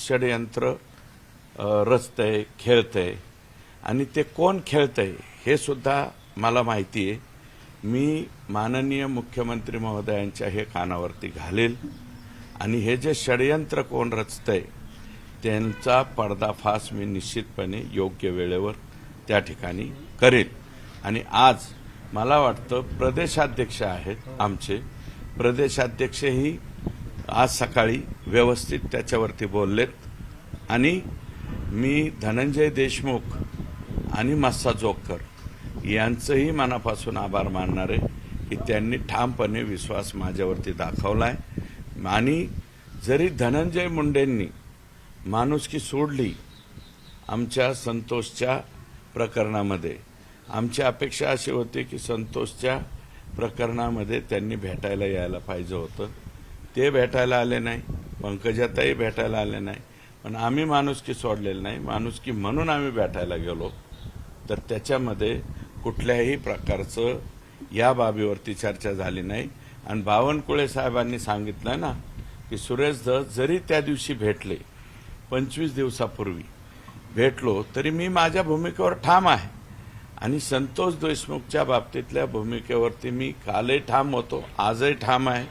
षडयंत्र रचतंय, खेळतंय आणि ते कोण खेळतंय हे सुद्धा मला माहिती आहे। मी माननीय मुख्यमंत्री महोदयांच्या हे कानावरती घालेल आणि हे जे षडयंत्र कोण रचतंय त्यांचा पर्दाफाश मी निश्चितपणे योग्य वेळेवर त्या ठिकाणी करेल। आणि आज मला वाटतं प्रदेशाध्यक्ष आहेत आमचे, प्रदेशाध्यक्षही आज सकाळी व्यवस्थित त्याच्यावरती बोललेत आणि मी धनंजय देशमुख आणि मस्सा जोगकर यांचंही मनापासून आभार मानणार आहे की त्यांनी ठामपणे विश्वास माझ्यावरती दाखवलाय। आणि जरी धनंजय मुंडेंनी माणुसकी सोडली आमच्या संतोषच्या प्रकरणामध्ये, आमची अपेक्षा अशी होती की संतोषच्या प्रकरणामध्ये त्यांनी भेटायला यायला पाहिजे होतं, ते भेटायला आले नाही, पंकजाताई भेटायला आले नाही, पण आम्ही माणुसकी सोडलेली नाही, माणुसकी म्हणून आम्ही भेटायला गेलो तर त्याच्यामध्ये कुठल्याही प्रकारचं या बाबीवरती चर्चा झाली नाही। आणि बावनकुळे साहेबांनी सांगितलं ना की सुरेश धस जरी त्या दिवशी भेटले 25 दिवसापूर्वी भेटलो तरी मी माझ्या भूमिकेवर ठाम आहे आणि संतोष देशमुखच्या बाबतीतल्या भूमिकेवरती मी कालही ठाम होतो, आजही ठाम आहे,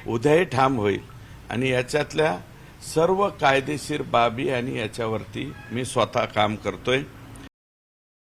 उद्याही ठाम होईल आणि याच्यातल्या सर्व कायदेशीर बाबी आणि याच्यावरती मी स्वतः काम करतोय।